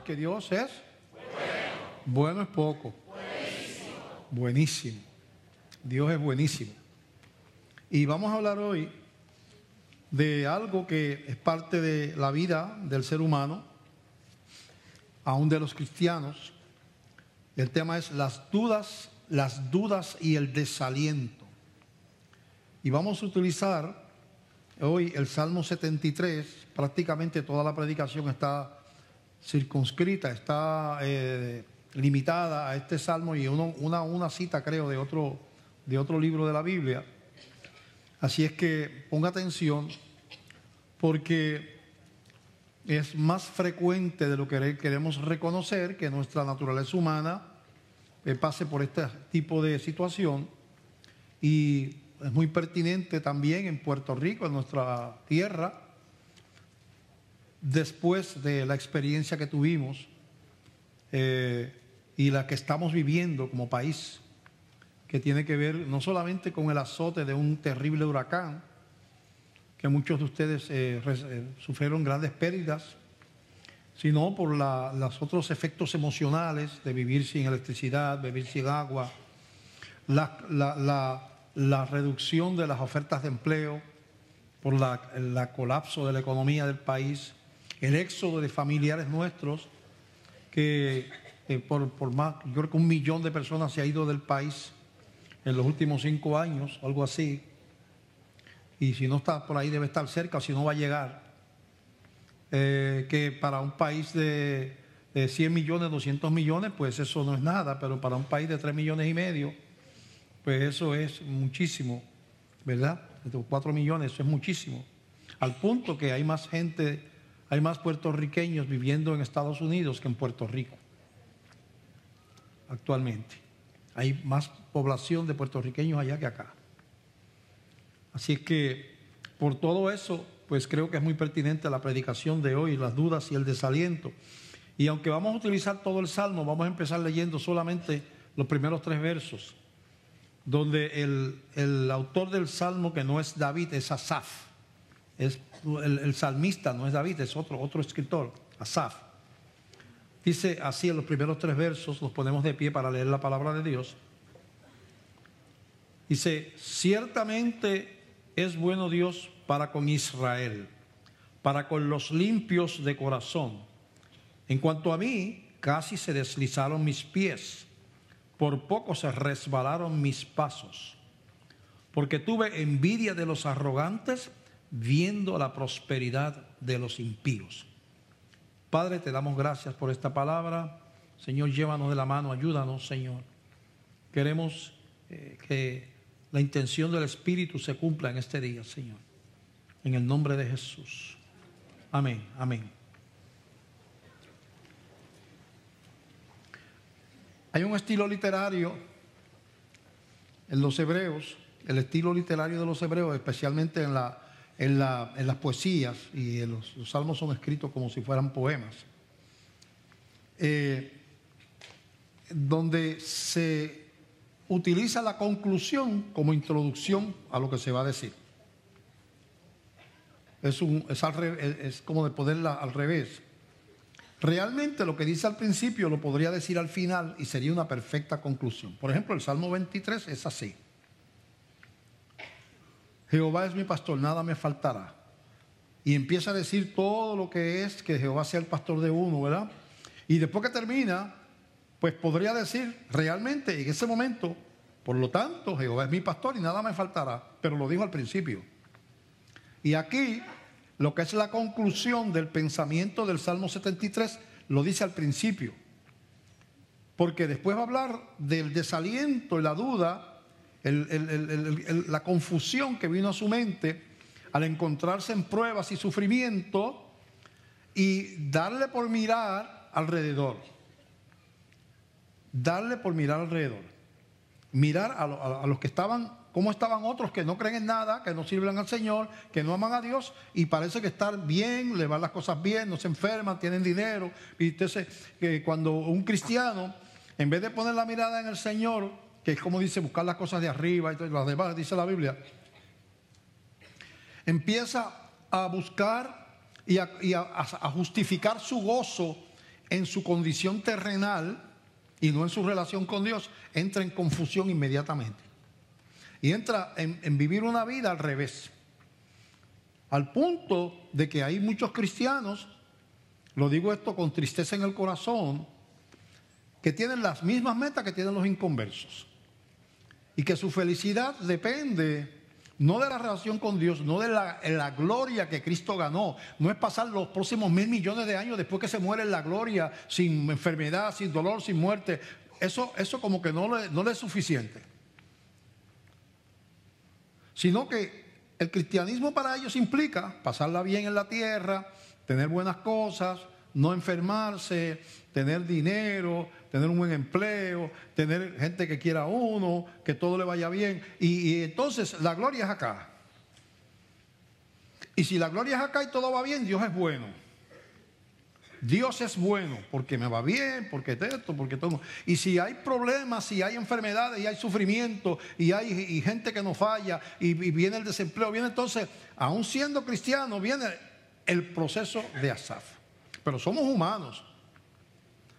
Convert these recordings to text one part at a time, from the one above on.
que Dios es bueno es poco. Buenísimo. Dios es buenísimo. Y vamos a hablar hoy de algo que es parte de la vida del ser humano, aún de los cristianos. El tema es las dudas y el desaliento. Y vamos a utilizar hoy el Salmo 73. Prácticamente toda la predicación está circunscrita, está limitada a este salmo y una cita, creo, de otro libro de la Biblia. Así es que ponga atención, porque es más frecuente de lo que queremos reconocer que nuestra naturaleza humana pase por este tipo de situación, y es muy pertinente también en Puerto Rico, en nuestra tierra, después de la experiencia que tuvimos y la que estamos viviendo como país, que tiene que ver no solamente con el azote de un terrible huracán, que muchos de ustedes sufrieron grandes pérdidas, sino por los otros efectos emocionales de vivir sin electricidad, vivir sin agua, la reducción de las ofertas de empleo, por el colapso de la economía del país, el éxodo de familiares nuestros, que por más, yo creo que 1 millón de personas se ha ido del país en los últimos 5 años, algo así, y si no está por ahí debe estar cerca, o si no va a llegar, que para un país de 100 millones, 200 millones, pues eso no es nada, pero para un país de 3,5 millones, pues eso es muchísimo, ¿verdad? De 4 millones, eso es muchísimo, al punto que hay más gente, hay más puertorriqueños viviendo en Estados Unidos que en Puerto Rico actualmente. Hay más población de puertorriqueños allá que acá. Así es que por todo eso, pues creo que es muy pertinente la predicación de hoy, las dudas y el desaliento. Y aunque vamos a utilizar todo el Salmo, vamos a empezar leyendo solamente los primeros 3 versos, donde el autor del Salmo, que no es David, es Asaf. El salmista no es David, es otro escritor, Asaf. Dice así en los primeros 3 versos, nos ponemos de pie para leer la palabra de Dios. Dice: ciertamente es bueno Dios para con Israel, para con los limpios de corazón. En cuanto a mí, casi se deslizaron mis pies, por poco se resbalaron mis pasos, porque tuve envidia de los arrogantes, viendo la prosperidad de los impíos. Padre, te damos gracias por esta palabra. Señor, llévanos de la mano, ayúdanos, Señor. Queremos que la intención del Espíritu se cumpla en este día, Señor. En el nombre de Jesús. Amén, amén. Hay un estilo literario en los hebreos, el estilo literario de los hebreos, especialmente en las poesías, y los salmos son escritos como si fueran poemas, donde se utiliza la conclusión como introducción a lo que se va a decir. Es como de ponerla al revés. Realmente lo que dice al principio lo podría decir al final y sería una perfecta conclusión. Por ejemplo, el Salmo 23 es así: Jehová es mi pastor, nada me faltará. Y empieza a decir todo lo que es que Jehová sea el pastor de uno, ¿verdad? Y después que termina, pues podría decir realmente en ese momento: por lo tanto, Jehová es mi pastor y nada me faltará. Pero lo dijo al principio. Y aquí, lo que es la conclusión del pensamiento del Salmo 73, lo dice al principio. Porque después va a hablar del desaliento y la duda, la confusión que vino a su mente al encontrarse en pruebas y sufrimiento, y darle por mirar alrededor. Darle por mirar alrededor. Mirar a los que estaban, cómo estaban otros que no creen en nada, que no sirven al Señor, que no aman a Dios, y parece que están bien, le van las cosas bien, no se enferman, tienen dinero. Y entonces, cuando un cristiano, en vez de poner la mirada en el Señor, que es como dice, buscar las cosas de arriba y todo, las demás, dice la Biblia, empieza a buscar y a justificar su gozo en su condición terrenal y no en su relación con Dios, entra en confusión inmediatamente. Y entra en vivir una vida al revés. Al punto de que hay muchos cristianos, lo digo esto con tristeza en el corazón, que tienen las mismas metas que tienen los inconversos. Y que su felicidad depende no de la relación con Dios, no de la gloria que Cristo ganó. No es pasar los próximos 1.000 millones de años después que se muere en la gloria, sin enfermedad, sin dolor, sin muerte. Eso como que no le es suficiente. Sino que el cristianismo para ellos implica pasarla bien en la tierra, tener buenas cosas, no enfermarse, tener dinero, tener un buen empleo, tener gente que quiera a uno, que todo le vaya bien. Y entonces la gloria es acá. Y si la gloria es acá y todo va bien, Dios es bueno. Dios es bueno porque me va bien, porque esto, porque todo. Y si hay problemas, si hay enfermedades y hay sufrimiento y hay gente que nos falla y viene el desempleo, viene entonces, aún siendo cristiano, viene el proceso de Asaf. Pero somos humanos.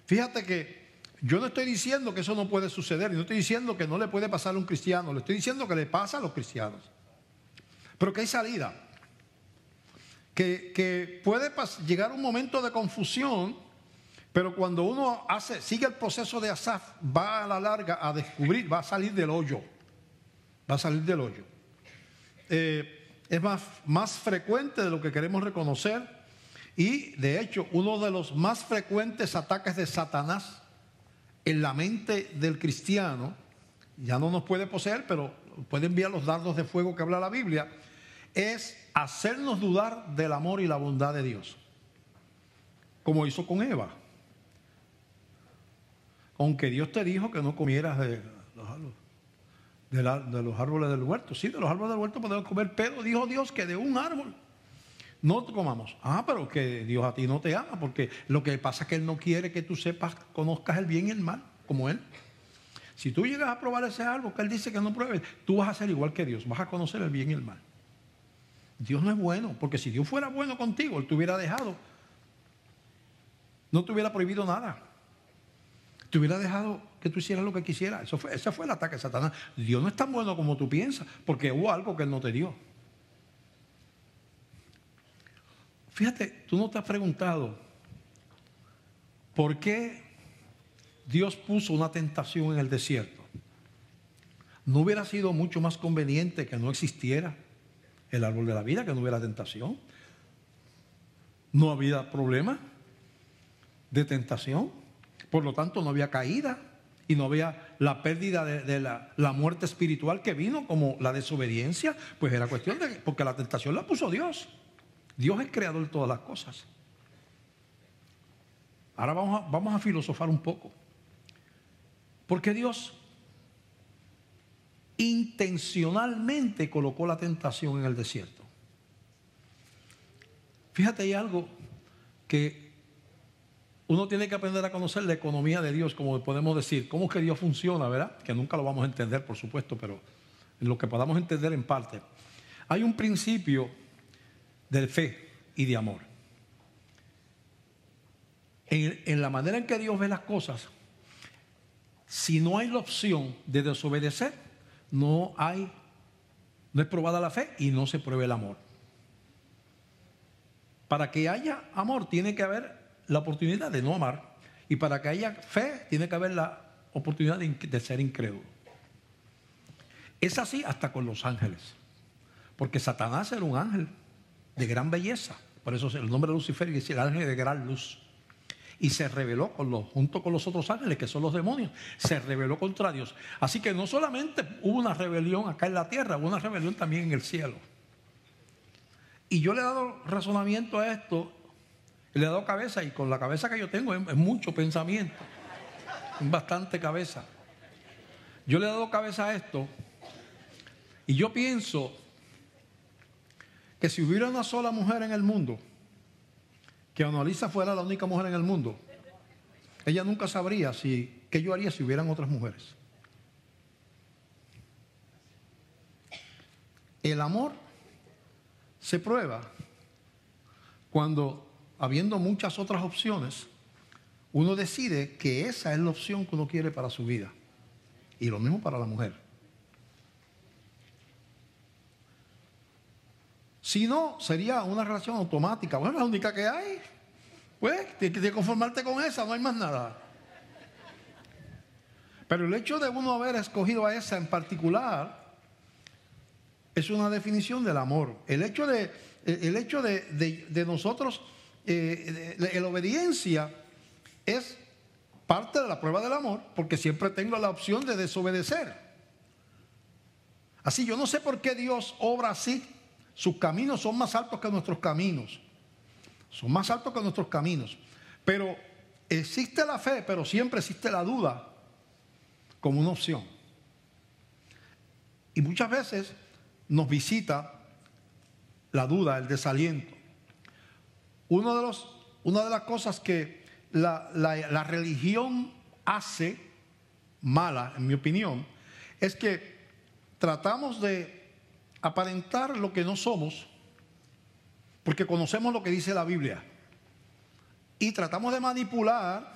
Fíjate que yo no estoy diciendo que eso no puede suceder, y no estoy diciendo que no le puede pasar a un cristiano, le estoy diciendo que le pasa a los cristianos. Pero que hay salida. Que puede llegar un momento de confusión, pero cuando uno sigue el proceso de Asaf, va a la larga a descubrir, va a salir del hoyo. Va a salir del hoyo. Es más frecuente de lo que queremos reconocer, y de hecho uno de los más frecuentes ataques de Satanás en la mente del cristiano, ya no nos puede poseer, pero puede enviar los dardos de fuego que habla la Biblia, es hacernos dudar del amor y la bondad de Dios, como hizo con Eva. Aunque Dios te dijo que no comieras de los árboles del huerto. Sí, de los árboles del huerto podemos comer, pero dijo Dios que de un árbol no comamos. Pero que Dios a ti no te ama, porque lo que pasa es que Él no quiere que tú conozcas el bien y el mal, como Él. Si tú llegas a probar ese árbol que Él dice que no pruebes, tú vas a ser igual que Dios, vas a conocer el bien y el mal. Dios no es bueno, porque si Dios fuera bueno contigo, Él te hubiera dejado, no te hubiera prohibido nada, te hubiera dejado que tú hicieras lo que quisieras. Ese fue el ataque de Satanás. Dios no es tan bueno como tú piensas, porque hubo algo que Él no te dio. Fíjate, tú no te has preguntado por qué Dios puso una tentación en el desierto. ¿No hubiera sido mucho más conveniente que no existiera el árbol de la vida, que no hubiera tentación? No había problema de tentación, por lo tanto no había caída y no había la pérdida de la muerte espiritual que vino como la desobediencia. Pues era cuestión de, porque la tentación la puso Dios. Dios es creador de todas las cosas. Ahora vamos a filosofar un poco. ¿Por qué Dios intencionalmente colocó la tentación en el desierto? Fíjate, hay algo que uno tiene que aprender a conocer: la economía de Dios, como podemos decir. ¿Cómo es que Dios funciona, verdad? Que nunca lo vamos a entender, por supuesto, pero en lo que podamos entender en parte. Hay un principio de fe y de amor. En la manera en que Dios ve las cosas, si no hay la opción de desobedecer, no es probada la fe y no se prueba el amor. Para que haya amor tiene que haber la oportunidad de no amar, y para que haya fe tiene que haber la oportunidad de ser incrédulo. Es así hasta con los ángeles, porque Satanás era un ángel de gran belleza, por eso el nombre de Lucifer es el ángel de gran luz, y se rebeló junto con los otros ángeles, que son los demonios, se rebeló contra Dios. Así que no solamente hubo una rebelión acá en la tierra, hubo una rebelión también en el cielo. Y yo le he dado razonamiento a esto, le he dado cabeza, y con la cabeza que yo tengo es mucho pensamiento, es bastante cabeza. Yo le he dado cabeza a esto, y yo pienso que si hubiera una sola mujer en el mundo, que Ana Lisa fuera la única mujer en el mundo, ella nunca sabría qué yo haría si hubieran otras mujeres. El amor se prueba cuando, habiendo muchas otras opciones, uno decide que esa es la opción que uno quiere para su vida. Y lo mismo para la mujer. Si no, sería una relación automática. Bueno, la única que hay. Pues tienes que conformarte con esa, no hay más nada. Pero el hecho de uno haber escogido a esa en particular es una definición del amor. El hecho de nosotros, la obediencia es parte de la prueba del amor, porque siempre tengo la opción de desobedecer. Así, yo no sé por qué Dios obra así. Sus caminos son más altos que nuestros caminos. Son más altos que nuestros caminos. Pero existe la fe, pero siempre existe la duda como una opción. Y muchas veces nos visita la duda, el desaliento. Una de las cosas que la religión hace mala, en mi opinión, es que tratamos de aparentar lo que no somos, porque conocemos lo que dice la Biblia, y tratamos de manipular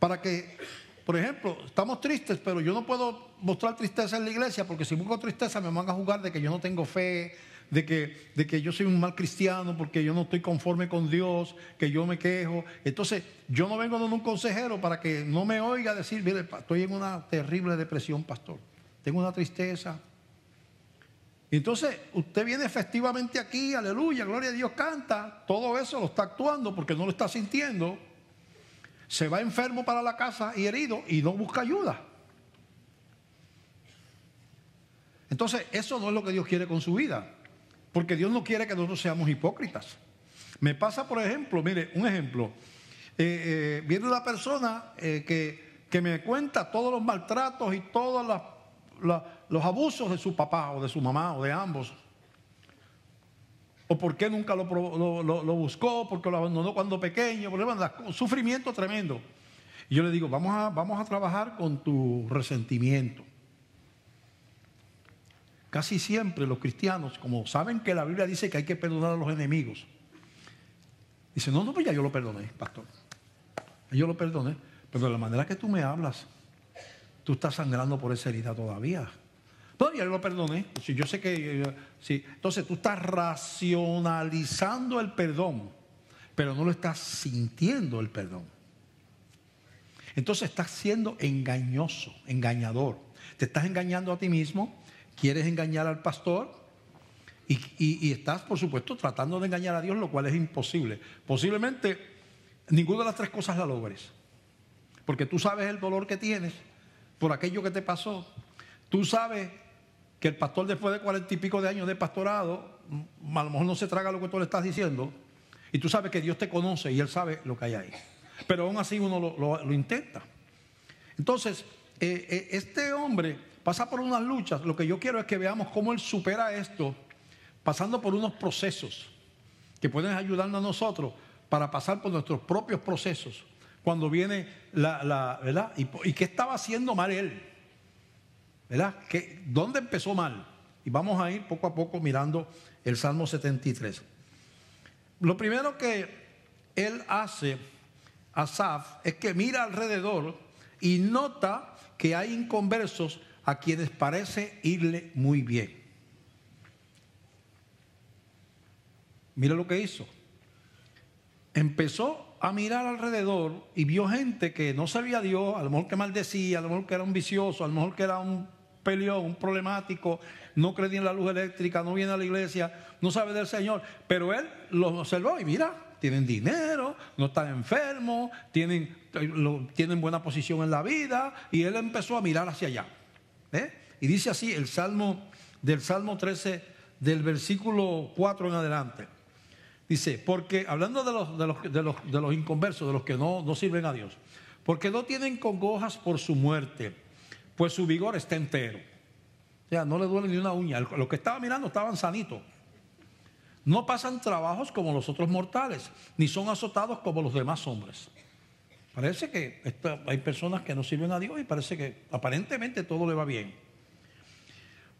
para que, por ejemplo, estamos tristes, pero yo no puedo mostrar tristeza en la iglesia, porque si busco tristeza me van a juzgar de que yo no tengo fe, de que yo soy un mal cristiano, porque yo no estoy conforme con Dios, que yo me quejo. Entonces yo no vengo donde un consejero para que no me oiga decir, mire, estoy en una terrible depresión, pastor, tengo una tristeza. Entonces usted viene festivamente aquí, aleluya, gloria a Dios, canta, todo eso lo está actuando porque no lo está sintiendo. Se va enfermo para la casa y herido y no busca ayuda. Entonces eso no es lo que Dios quiere con su vida, porque Dios no quiere que nosotros seamos hipócritas. Me pasa, por ejemplo, mire, un ejemplo, viene una persona que me cuenta todos los maltratos y todos los abusos de su papá o de su mamá o de ambos, o por qué nunca lo buscó, porque lo abandonó cuando pequeño, un sufrimiento tremendo. Y yo le digo, vamos a trabajar con tu resentimiento. Casi siempre los cristianos, como saben que la Biblia dice que hay que perdonar a los enemigos, dicen, no, pues ya yo lo perdoné, pastor, yo lo perdoné, pero de la manera que tú me hablas, tú estás sangrando por esa herida todavía. Todavía yo lo perdoné. Si yo sé que sí. Entonces tú estás racionalizando el perdón, pero no lo estás sintiendo el perdón. Entonces estás siendo engañoso, engañador. Te estás engañando a ti mismo, quieres engañar al pastor y estás, por supuesto, tratando de engañar a Dios, lo cual es imposible. Posiblemente ninguna de las tres cosas la logres, porque tú sabes el dolor que tienes por aquello que te pasó. Tú sabes que el pastor, después de 40 y pico de años de pastorado, a lo mejor no se traga lo que tú le estás diciendo, y tú sabes que Dios te conoce y Él sabe lo que hay ahí, pero aún así uno lo intenta. Entonces este hombre pasa por unas luchas. Lo que yo quiero es que veamos cómo él supera esto, pasando por unos procesos que pueden ayudarnos a nosotros para pasar por nuestros propios procesos cuando viene ¿verdad? ¿Y qué estaba haciendo mal él? ¿Verdad? ¿Dónde empezó mal? Y vamos a ir poco a poco mirando el Salmo 73. Lo primero que él hace, Asaf, es que mira alrededor y nota que hay inconversos a quienes parece irle muy bien. Mira lo que hizo. Empezó a mirar alrededor y vio gente que no servía a Dios, a lo mejor que maldecía, a lo mejor que era un vicioso, a lo mejor que era un peleón, un problemático, no creía en la luz eléctrica, no viene a la iglesia, no sabe del Señor. Pero él los observó y mira, tienen dinero, no están enfermos, tienen buena posición en la vida, y él empezó a mirar hacia allá. Y dice así el Salmo, del Salmo 13, del versículo 4 en adelante. Dice, porque hablando de los inconversos, de los que no sirven a Dios, porque no tienen congojas por su muerte, pues su vigor está entero. O sea, no le duele ni una uña. Los que estaban mirando estaban sanitos. No pasan trabajos como los otros mortales, ni son azotados como los demás hombres. Parece que hay personas que no sirven a Dios y parece que aparentemente todo le va bien.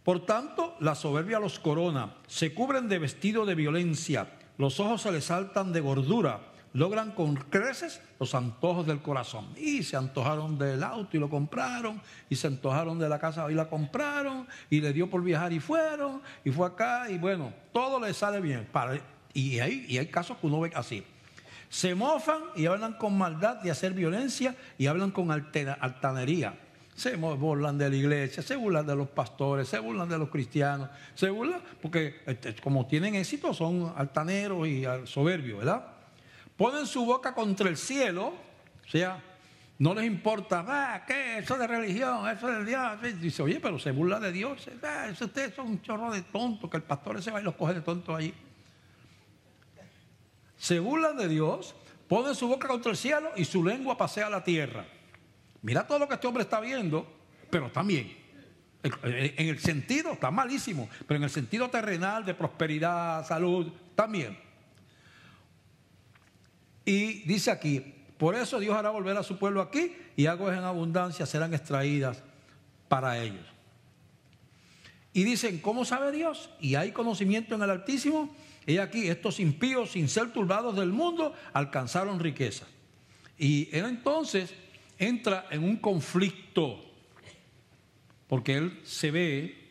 Por tanto, la soberbia los corona, se cubren de vestido de violencia, los ojos se les saltan de gordura, logran con creces los antojos del corazón. Y se antojaron del auto y lo compraron, y se antojaron de la casa y la compraron, y le dio por viajar y fueron, y fue acá, y bueno, todo le sale bien. Y hay casos que uno ve así. Se mofan y hablan con maldad de hacer violencia y hablan con altanería. Se burlan de la iglesia, se burlan de los pastores, se burlan de los cristianos, se burlan porque como tienen éxito son altaneros y soberbios, ¿verdad? Ponen su boca contra el cielo, o sea, no les importa, ¿qué? Eso de religión, eso del Dios. Dice, oye, pero se burla de Dios. Ustedes son un chorro de tontos, que el pastor se va y los coge de tontos allí. Se burlan de Dios, ponen su boca contra el cielo y su lengua pasea la tierra. Mira todo lo que este hombre está viendo, pero está bien. En el sentido, está malísimo, pero en el sentido terrenal, de prosperidad, salud, está bien. Y dice aquí, por eso Dios hará volver a su pueblo aquí y aguas en abundancia serán extraídas para ellos. Y dicen, ¿cómo sabe Dios? Y hay conocimiento en el Altísimo. Y aquí, estos impíos, sin ser turbados del mundo, alcanzaron riqueza. Y él entonces entra en un conflicto, porque él se ve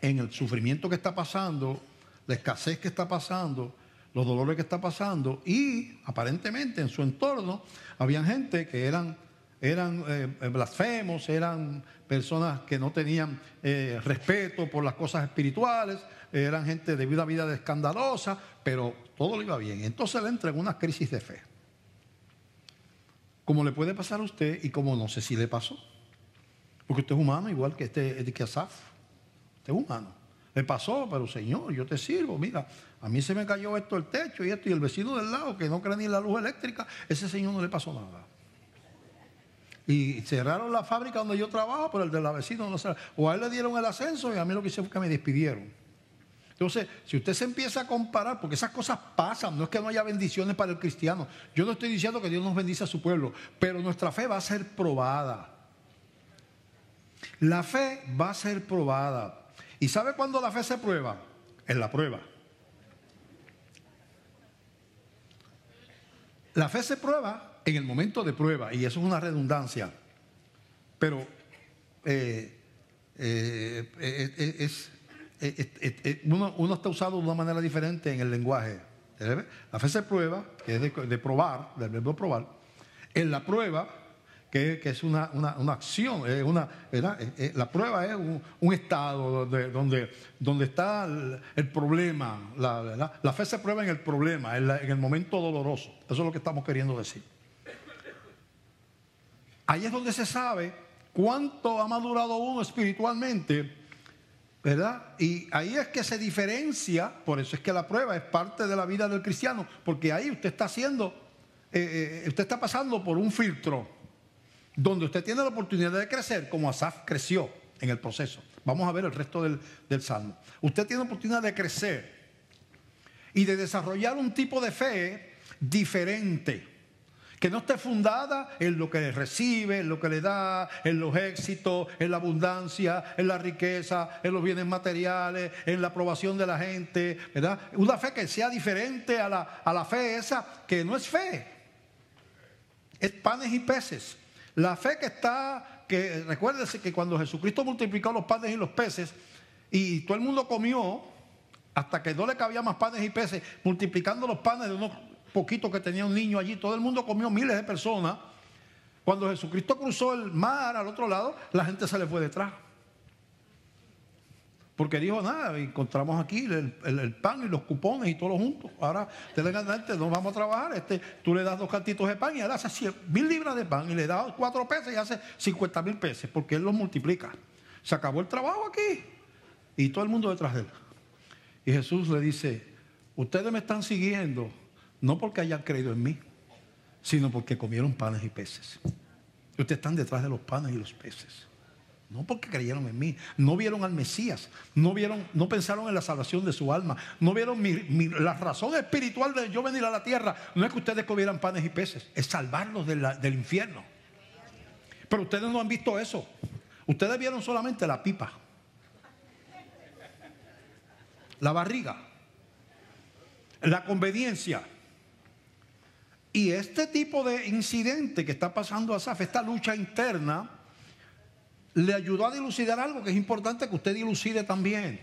en el sufrimiento que está pasando, la escasez que está pasando, los dolores que está pasando, y aparentemente en su entorno había gente que eran blasfemos, eran personas que no tenían respeto por las cosas espirituales, eran gente de una vida escandalosa, pero todo le iba bien. Entonces él entra en una crisis de fe, como le puede pasar a usted y como no sé si le pasó, porque usted es humano igual que que Asaf. Usted es humano. Le pasó, pero Señor, yo te sirvo. Mira, a mí se me cayó esto el techo y esto, y el vecino del lado que no cree ni en la luz eléctrica, ese señor no le pasó nada. Y cerraron la fábrica donde yo trabajo, pero el de la vecina no cerraron. O a él le dieron el ascenso y a mí lo que hicieron fue que me despidieron. Entonces, si usted se empieza a comparar, porque esas cosas pasan, no es que no haya bendiciones para el cristiano. Yo no estoy diciendo que Dios nos bendice a su pueblo, pero nuestra fe va a ser probada. La fe va a ser probada. ¿Y sabe cuándo la fe se prueba? En la prueba. La fe se prueba en el momento de prueba, y eso es una redundancia. Pero uno está usado de una manera diferente en el lenguaje. La fe se prueba, que es de probar, del verbo probar. En la prueba, que es una acción, la prueba es un estado donde está el problema. La fe se prueba en el problema, en el momento doloroso. Eso es lo que estamos queriendo decir. Ahí es donde se sabe cuánto ha madurado uno espiritualmente, ¿verdad? Y ahí es que se diferencia. Por eso es que la prueba es parte de la vida del cristiano, porque ahí usted está usted está pasando por un filtro donde usted tiene la oportunidad de crecer, como Asaf creció en el proceso. Vamos a ver el resto del Salmo. Usted tiene la oportunidad de crecer y de desarrollar un tipo de fe diferente, que no esté fundada en lo que recibe, en lo que le da, en los éxitos, en la abundancia, en la riqueza, en los bienes materiales, en la aprobación de la gente, ¿verdad? Una fe que sea diferente a la fe esa, que no es fe, es panes y peces. La fe que recuérdese que cuando Jesucristo multiplicó los panes y los peces, y todo el mundo comió, hasta que no le cabía más panes y peces, multiplicando los panes de unos poquito que tenía un niño allí, todo el mundo comió, miles de personas. Cuando Jesucristo cruzó el mar al otro lado, la gente se le fue detrás, porque dijo, nada, encontramos aquí el pan y los cupones y todo lo junto. Ahora no vamos a trabajar, tú le das 2 cantitos de pan y él hace 100,000 libras de pan, y le das 4 pesos y hace 50,000 pesos, porque él los multiplica. Se acabó el trabajo aquí y todo el mundo detrás de él. Y Jesús le dice, ustedes me están siguiendo no porque hayan creído en mí, sino porque comieron panes y peces. Ustedes están detrás de los panes y los peces, no porque creyeron en mí. No vieron al Mesías, no pensaron en la salvación de su alma, no vieron la razón espiritual de yo venir a la tierra. No es que ustedes comieran panes y peces, es salvarlos del infierno. Pero ustedes no han visto eso. Ustedes vieron solamente la pipa, la barriga, la conveniencia. Y este tipo de incidente que está pasando a Asaf, esta lucha interna, le ayudó a dilucidar algo que es importante que usted dilucide también.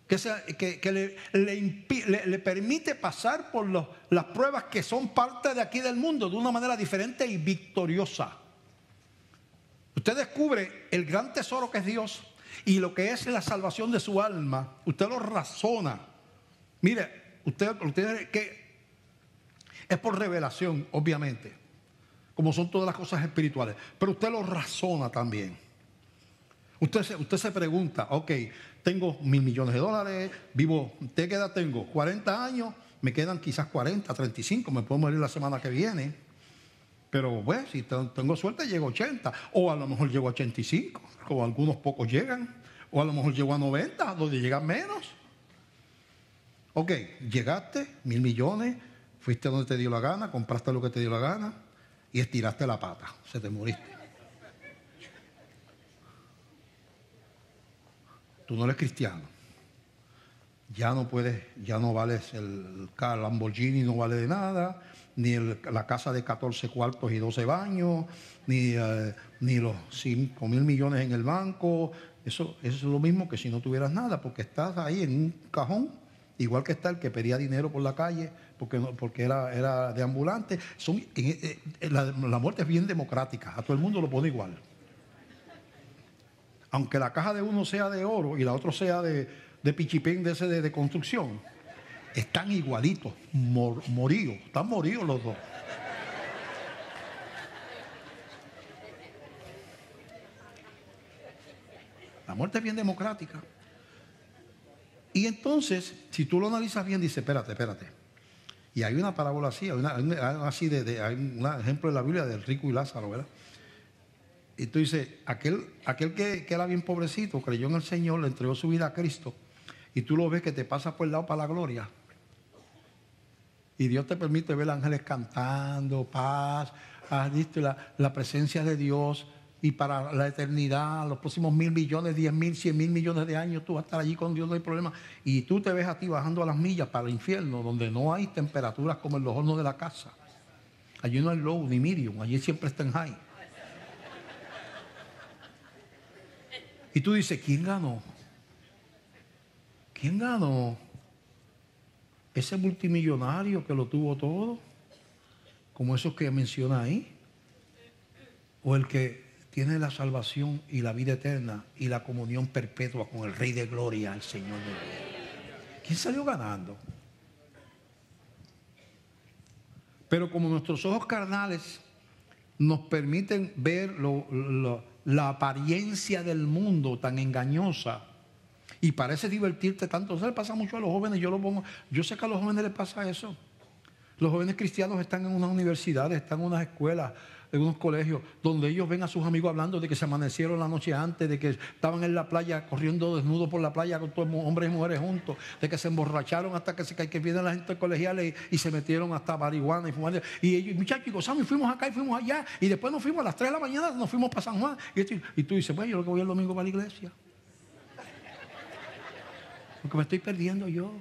Que le permite pasar por las pruebas que son parte de aquí del mundo de una manera diferente y victoriosa. Usted descubre el gran tesoro que es Dios y lo que es la salvación de su alma. Usted lo razona. Mire, usted que es por revelación, obviamente, como son todas las cosas espirituales, pero usted lo razona también. Usted se pregunta, ok, tengo $1,000 millones, vivo, ¿de qué edad tengo? 40 años, me quedan quizás 40, 35, me puedo morir la semana que viene. Pero bueno, si tengo suerte llego a 80, o a lo mejor llego a 85, como algunos pocos llegan, o a lo mejor llego a 90, donde llegan menos. Ok, llegaste, $1,000 millones, fuiste donde te dio la gana, compraste lo que te dio la gana y estiraste la pata, se te moriste. Tú no eres cristiano. Ya no puedes, ya no vales el Lamborghini, no vale de nada, ni la casa de 14 cuartos y 12 baños, ni los 5,000 millones en el banco. Eso es lo mismo que si no tuvieras nada, porque estás ahí en un cajón, igual que está el que pedía dinero por la calle, porque era de ambulante. La muerte es bien democrática, a todo el mundo lo pone igual. Aunque la caja de uno sea de oro y la otra sea de pichipén de construcción, están igualitos, moridos, están moridos los dos. La muerte es bien democrática. Y entonces, si tú lo analizas bien, dice, espérate. Y hay una parábola así, hay un ejemplo en la Biblia del rico y Lázaro, ¿verdad? Y tú dices, aquel que era bien pobrecito, creyó en el Señor, le entregó su vida a Cristo, y tú lo ves que te pasa por el lado para la gloria. Y Dios te permite ver ángeles cantando, paz, la presencia de Dios, y para la eternidad, los próximos 1,000 millones, 10,000, 100,000 millones de años, tú vas a estar allí con Dios, no hay problema. Y tú te ves a ti bajando a las millas para el infierno, donde no hay temperaturas como en los hornos de la casa. Allí no hay low ni medium, allí siempre está en high. Y tú dices, ¿quién ganó? ¿Quién ganó? ¿Ese multimillonario que lo tuvo todo? Como esos que menciona ahí. ¿O el que tiene la salvación y la vida eterna y la comunión perpetua con el Rey de Gloria, el Señor de Gloria? ¿Quién salió ganando? Pero como nuestros ojos carnales nos permiten ver la apariencia del mundo tan engañosa y parece divertirte tanto, eso le pasa mucho a los jóvenes. Yo sé que a los jóvenes les pasa eso. Los jóvenes cristianos están en unas universidades, están en unas escuelas, en unos colegios, donde ellos ven a sus amigos hablando de que se amanecieron la noche antes, de que estaban en la playa corriendo desnudos por la playa con todos hombres y mujeres juntos, de que se emborracharon hasta que vienen la gente colegial y se metieron hasta marihuana y fumar. Y ellos, muchachos, gozamos y fuimos acá y fuimos allá, y después nos fuimos a las 3 de la mañana, nos fuimos para San Juan. Y tú dices, bueno, yo lo que voy el domingo para la iglesia, porque me estoy perdiendo yo.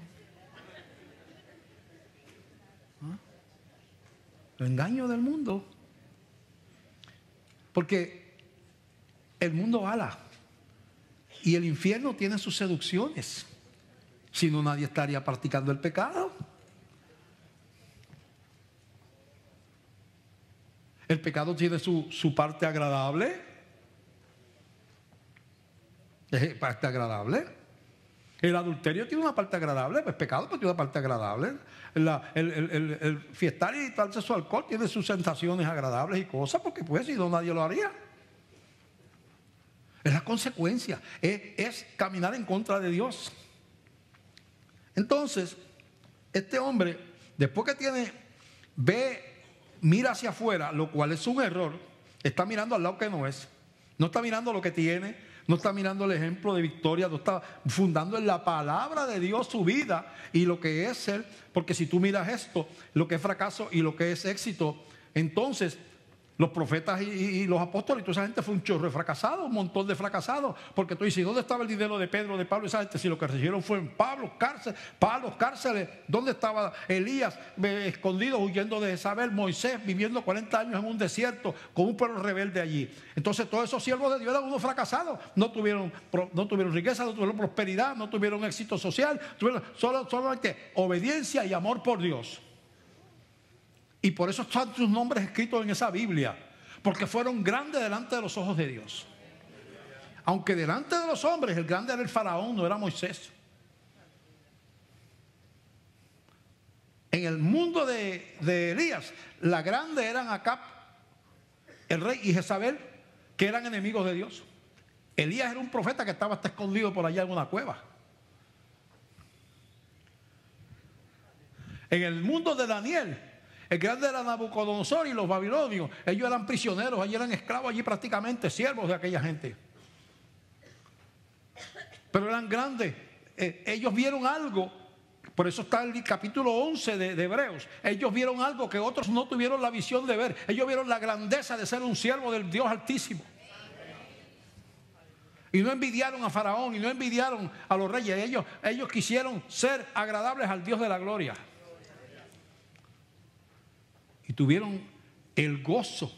El engaño del mundo. Porque el mundo ala y el infierno tiene sus seducciones. Si no, nadie estaría practicando el pecado. El pecado tiene su parte agradable. Es parte agradable. El adulterio tiene una parte agradable, el pecado tiene una parte agradable. El fiestar y darse su alcohol tiene sus sensaciones agradables y cosas, porque pues si no nadie lo haría. Es la consecuencia, es caminar en contra de Dios. Entonces, este hombre, después que mira hacia afuera, lo cual es un error, está mirando al lado que no es, no está mirando lo que tiene, no está mirando el ejemplo de victoria, no está fundando en la palabra de Dios su vida y lo que es ser, porque si tú miras esto, lo que es fracaso y lo que es éxito, entonces Los profetas y los apóstoles, y toda esa gente fue un chorro de fracasados, un montón de fracasados. Porque tú dices, ¿dónde estaba el dinero de Pedro, de Pablo? Esa gente, si lo que recibieron fue en palos, cárceles. ¿Dónde estaba Elías escondido, huyendo de Jezabel? Moisés viviendo 40 años en un desierto con un pueblo rebelde allí. Entonces todos esos siervos de Dios eran unos fracasados. No tuvieron riqueza, no tuvieron prosperidad, no tuvieron éxito social. Tuvieron solamente obediencia y amor por Dios. Y por eso están sus nombres escritos en esa Biblia, porque fueron grandes delante de los ojos de Dios. Aunque delante de los hombres el grande era el faraón, no era Moisés. En el mundo de Elías, la grande eran Acab, el rey, y Jezabel, que eran enemigos de Dios. Elías era un profeta que estaba hasta escondido por allá en una cueva. En el mundo de Daniel, el grande era Nabucodonosor y los babilonios. Ellos eran prisioneros, allí eran esclavos, allí prácticamente siervos de aquella gente. Pero eran grandes. Ellos vieron algo, por eso está el capítulo 11 de Hebreos. Ellos vieron algo que otros no tuvieron la visión de ver. Ellos vieron la grandeza de ser un siervo del Dios Altísimo. Y no envidiaron a Faraón y no envidiaron a los reyes. Ellos quisieron ser agradables al Dios de la gloria. Y tuvieron el gozo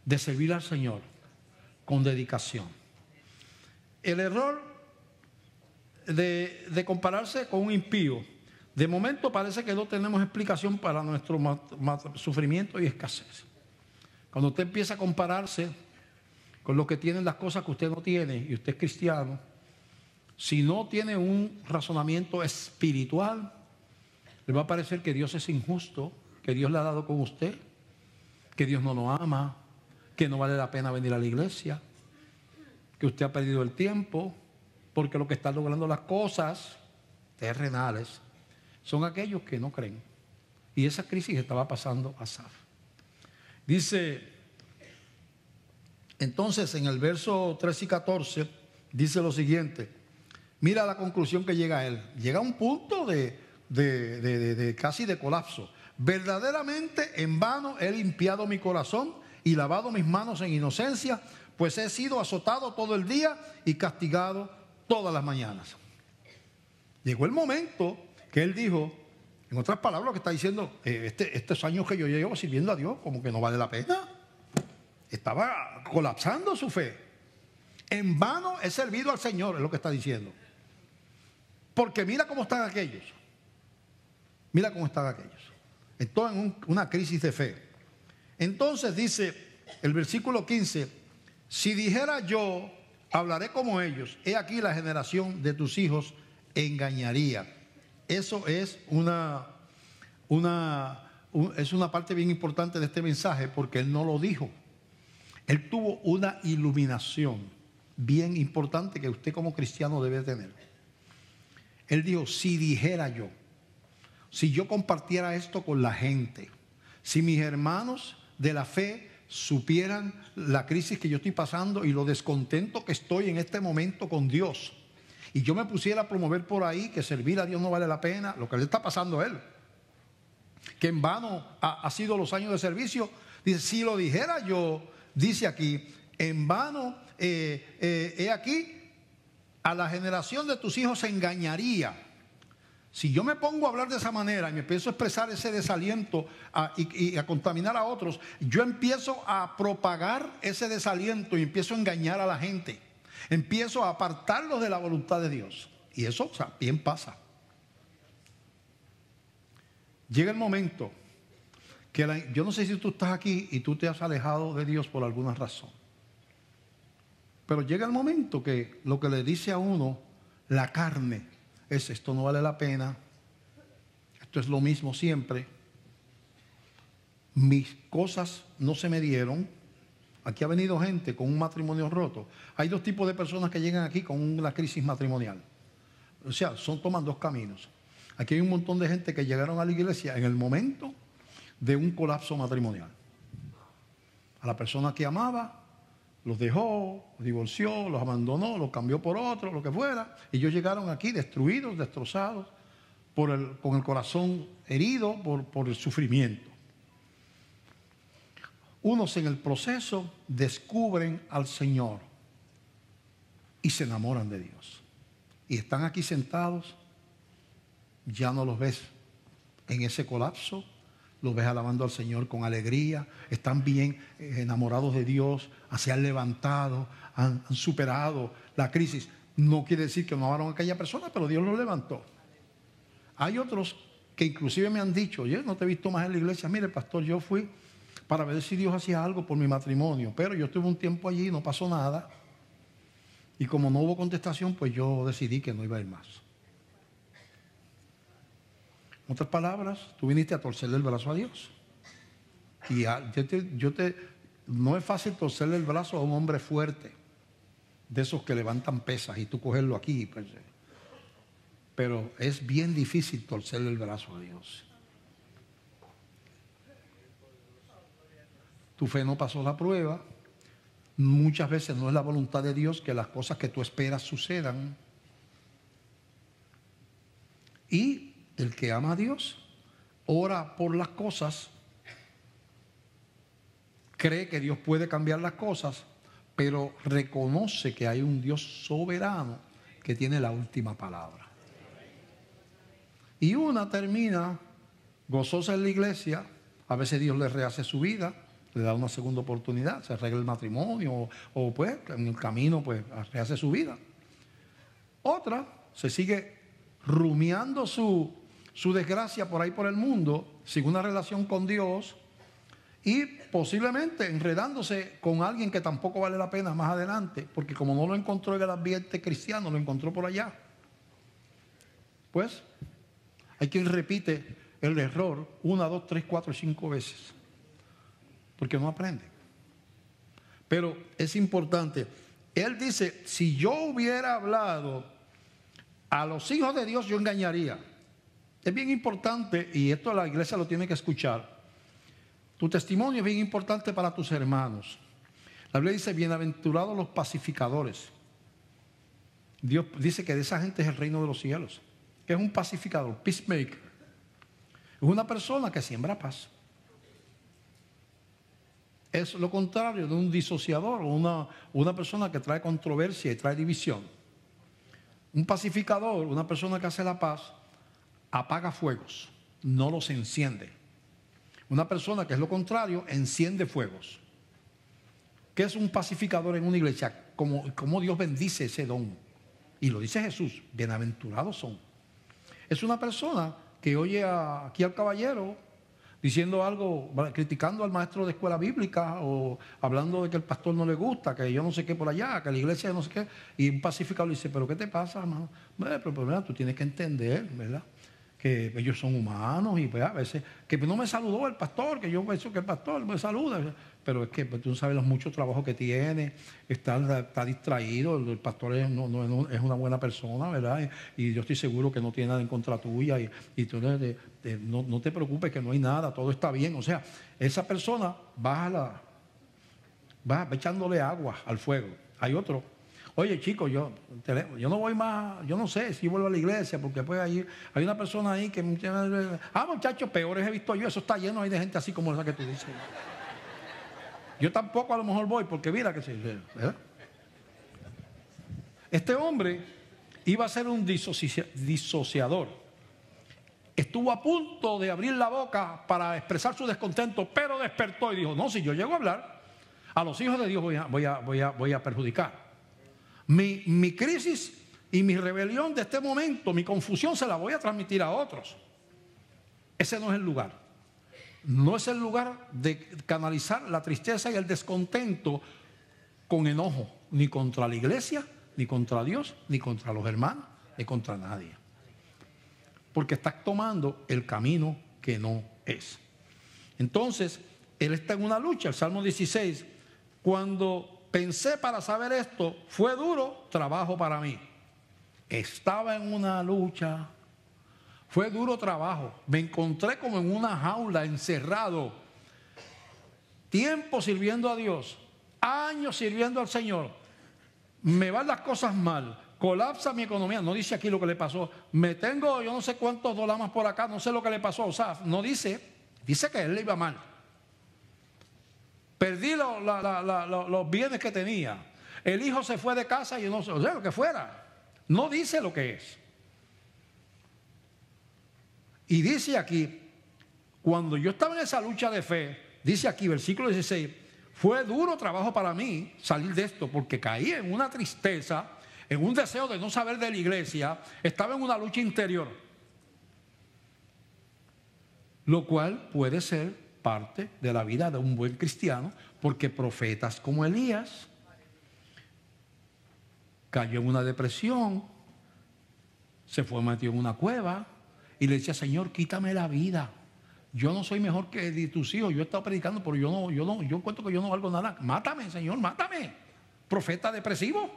de servir al Señor con dedicación. El error de compararse con un impío, de momento parece que no tenemos explicación para nuestro sufrimiento y escasez. Cuando usted empieza a compararse con los que tienen las cosas que usted no tiene y usted es cristiano, si no tiene un razonamiento espiritual, le va a parecer que Dios es injusto, que Dios le ha dado con usted, que Dios no nos ama, que no vale la pena venir a la iglesia, que usted ha perdido el tiempo, porque lo que están logrando las cosas terrenales son aquellos que no creen. Y esa crisis estaba pasando a Asaf. Dice, entonces en el verso 13 y 14, dice lo siguiente. Mira la conclusión que llega a él. Llega a un punto de casi de colapso. Verdaderamente en vano he limpiado mi corazón y lavado mis manos en inocencia, pues he sido azotado todo el día y castigado todas las mañanas. Llegó el momento que él dijo, en otras palabras, lo que está diciendo, estos años que yo llevo sirviendo a Dios, como que no vale la pena. Estaba colapsando su fe. En vano he servido al Señor, es lo que está diciendo. Porque mira cómo están aquellos. Mira cómo están aquellos. Entonces, en una crisis de fe. Entonces dice el versículo 15, si dijera yo, hablaré como ellos, he aquí la generación de tus hijos engañaría. Eso es una parte bien importante de este mensaje, porque él no lo dijo. Él tuvo una iluminación bien importante que usted como cristiano debe tener. Él dijo, si dijera yo, si yo compartiera esto con la gente, si mis hermanos de la fe supieran la crisis que yo estoy pasando y lo descontento que estoy en este momento con Dios, y yo me pusiera a promover por ahí que servir a Dios no vale la pena, lo que le está pasando a él, que en vano ha sido los años de servicio, dice, si lo dijera yo, dice aquí, en vano, he aquí, a la generación de tus hijos se engañaría. Si yo me pongo a hablar de esa manera y me empiezo a expresar ese desaliento y a contaminar a otros, yo empiezo a propagar ese desaliento y empiezo a engañar a la gente. Empiezo a apartarlos de la voluntad de Dios. Y eso, o sea, bien pasa. Llega el momento que yo no sé si tú estás aquí y tú te has alejado de Dios por alguna razón. Pero llega el momento que lo que le dice a uno la carne es, esto no vale la pena, esto es lo mismo siempre, mis cosas no se me dieron. Aquí ha venido gente con un matrimonio roto. Hay dos tipos de personas que llegan aquí con una crisis matrimonial. O sea, toman dos caminos. Aquí hay un montón de gente que llegaron a la iglesia en el momento de un colapso matrimonial. A la persona que amaba, los dejó, los divorció, los abandonó, los cambió por otro, lo que fuera. Y ellos llegaron aquí destruidos, destrozados, con el corazón herido por el sufrimiento. unos en el proceso descubren al Señor y se enamoran de Dios. Y están aquí sentados, ya no los ves en ese colapso, los ves alabando al Señor con alegría, están bien enamorados de Dios, se han levantado, han superado la crisis. No quiere decir que no amaron a aquella persona, pero Dios los levantó. Hay otros que inclusive me han dicho: yo no te he visto más en la iglesia. Mire, pastor, yo fui para ver si Dios hacía algo por mi matrimonio, pero yo estuve un tiempo allí, no pasó nada, y como no hubo contestación, pues yo decidí que no iba a ir más. En otras palabras, tú viniste a torcerle el brazo a Dios. Y no es fácil torcerle el brazo a un hombre fuerte, de esos que levantan pesas y tú cogerlo aquí, pues, pero es bien difícil torcerle el brazo a Dios. Tu fe no pasó la prueba. Muchas veces no es la voluntad de Dios que las cosas que tú esperas sucedan. Y el que ama a Dios ora por las cosas, cree que Dios puede cambiar las cosas, pero reconoce que hay un Dios soberano que tiene la última palabra. Y una termina gozosa en la iglesia. A veces Dios le rehace su vida, le da una segunda oportunidad, se arregla el matrimonio o pues en el camino pues rehace su vida. Otra se sigue rumiando su desgracia por ahí por el mundo, sin una relación con Dios, y posiblemente enredándose con alguien que tampoco vale la pena más adelante, porque como no lo encontró en el ambiente cristiano, lo encontró por allá. Pues hay quien repite el error 1, 2, 3, 4, 5 veces, porque no aprende. Pero es importante. Él dice: si yo hubiera hablado a los hijos de Dios, yo engañaría. Es bien importante, y esto la iglesia lo tiene que escuchar. Tu testimonio es bien importante para tus hermanos. La Biblia dice: bienaventurados los pacificadores. Dios dice que de esa gente es el reino de los cielos. ¿Qué es un pacificador? Peacemaker. Es una persona que siembra paz. Es lo contrario de un disociador o una persona que trae controversia y trae división. Un pacificador, una persona que hace la paz, apaga fuegos, no los enciende. Una persona que es lo contrario, enciende fuegos. ¿Qué es un pacificador en una iglesia? ¿Cómo Dios bendice ese don? Y lo dice Jesús: bienaventurados son. Es una persona que oye aquí al caballero diciendo algo, criticando al maestro de escuela bíblica o hablando de que el pastor no le gusta, que yo no sé qué por allá, que la iglesia no sé qué, y un pacificador le dice: ¿pero qué te pasa, hermano? Pero mira, tú tienes que entender, ¿verdad?, que ellos son humanos y pues a veces, que no me saludó el pastor, que yo pienso que el pastor me saluda, pero es que pues, tú no sabes los muchos trabajos que tiene, está distraído, el pastor es una buena persona, ¿verdad? Y yo estoy seguro que no tiene nada en contra tuya y tú no te preocupes, que no hay nada, todo está bien. O sea, esa persona va echándole agua al fuego. Hay otro: oye, chicos, yo no voy más, yo no sé si vuelvo a la iglesia, porque pues ahí hay una persona ahí que... muchachos, peores he visto yo, eso está lleno ahí de gente así como esa que tú dices. Yo tampoco a lo mejor voy, porque mira que sí, ¿verdad? Este hombre iba a ser un disociador. Estuvo a punto de abrir la boca para expresar su descontento, pero despertó y dijo: no, si yo llego a hablar, a los hijos de Dios voy a perjudicar. Mi crisis y mi rebelión de este momento, mi confusión, se la voy a transmitir a otros. Ese no es el lugar. No es el lugar de canalizar la tristeza y el descontento con enojo, ni contra la iglesia, ni contra Dios, ni contra los hermanos, ni contra nadie. Porque estás tomando el camino que no es. Entonces, él está en una lucha. El Salmo 16: cuando pensé para saber esto, fue duro trabajo para mí. Estaba en una lucha, fue duro trabajo. Me encontré como en una jaula, encerrado. Tiempo sirviendo a Dios, años sirviendo al Señor. Me van las cosas mal, colapsa mi economía. No dice aquí lo que le pasó. Me tengo yo no sé cuántos dólares más por acá, no sé lo que le pasó. O sea, no dice que a él le iba mal. perdí los bienes que tenía, el hijo se fue de casa y no sé, o sea, lo que fuera. No dice lo que es. Y dice aquí, cuando yo estaba en esa lucha de fe, dice aquí, versículo 16, fue duro trabajo para mí salir de esto, porque caí en una tristeza, en un deseo de no saber de la iglesia, estaba en una lucha interior, lo cual puede ser parte de la vida de un buen cristiano, porque profetas como Elías cayó en una depresión, se fue metido en una cueva y le decía: Señor, quítame la vida. Yo no soy mejor que tus hijos. Yo he estado predicando, pero yo encuentro que yo no valgo nada. Mátame, Señor, mátame. Profeta depresivo.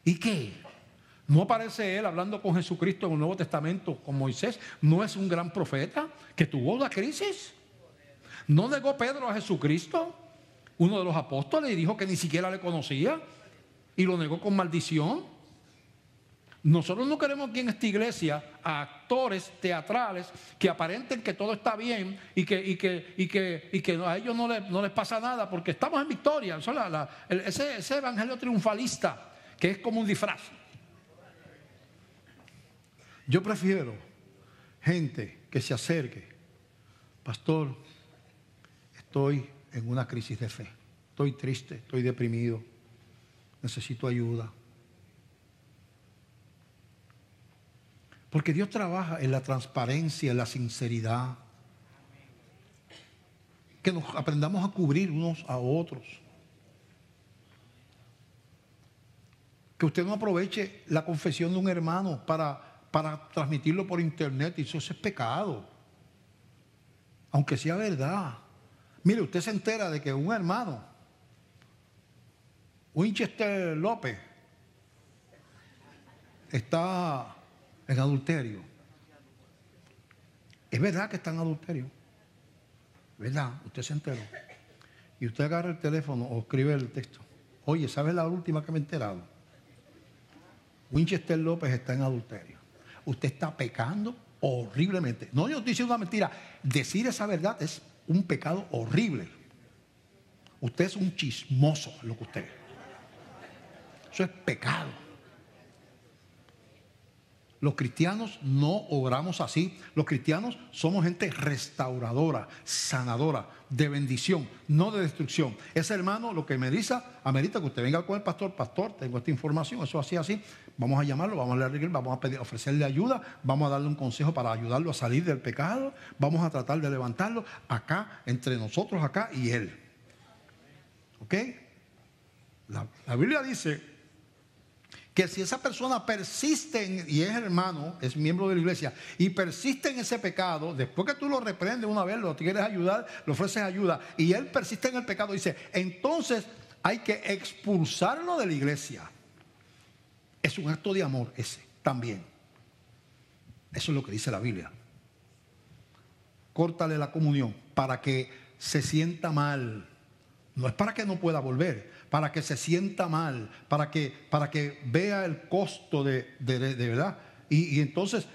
¿Y qué? ¿No aparece él hablando con Jesucristo en el Nuevo Testamento con Moisés? ¿No es un gran profeta que tuvo una crisis? ¿No negó Pedro a Jesucristo, uno de los apóstoles, y dijo que ni siquiera le conocía? Y lo negó con maldición. Nosotros no queremos aquí en esta iglesia a actores teatrales que aparenten que todo está bien y que a ellos no les pasa nada porque estamos en victoria. Ese evangelio triunfalista que es como un disfraz. Yo prefiero gente que se acerque: pastor, estoy en una crisis de fe, estoy triste, estoy deprimido, necesito ayuda. Porque Dios trabaja en la transparencia, en la sinceridad. Que nos aprendamos a cubrir unos a otros. Que usted no aproveche la confesión de un hermano para transmitirlo por internet. Y eso es pecado. Aunque sea verdad. Mire, usted se entera de que un hermano, Winchester López, está en adulterio. Es verdad que está en adulterio. ¿Verdad? Usted se enteró. Y usted agarra el teléfono o escribe el texto: oye, ¿sabes la última que me he enterado? Winchester López está en adulterio. Usted está pecando horriblemente. No, yo estoy diciendo una mentira. Decir esa verdad es un pecado horrible. Usted es un chismoso, es lo que usted es. Eso es pecado. Los cristianos no obramos así. Los cristianos somos gente restauradora, sanadora, de bendición, no de destrucción. Ese hermano lo que me dice, amerita que usted venga con el pastor: pastor, tengo esta información, eso así, vamos a llamarlo, vamos a hablar, vamos a ofrecerle ayuda, vamos a darle un consejo para ayudarlo a salir del pecado, vamos a tratar de levantarlo acá, entre nosotros acá y él. ¿Ok? La Biblia dice que si esa persona persiste y es hermano, es miembro de la iglesia, y persiste en ese pecado, después que tú lo reprendes una vez, lo quieres ayudar, le ofreces ayuda, y él persiste en el pecado, dice, entonces hay que expulsarlo de la iglesia. Es un acto de amor ese, también. Eso es lo que dice la Biblia. Córtale la comunión para que se sienta mal. No es para que no pueda volver, para que se sienta mal, para que vea el costo de verdad. Y entonces,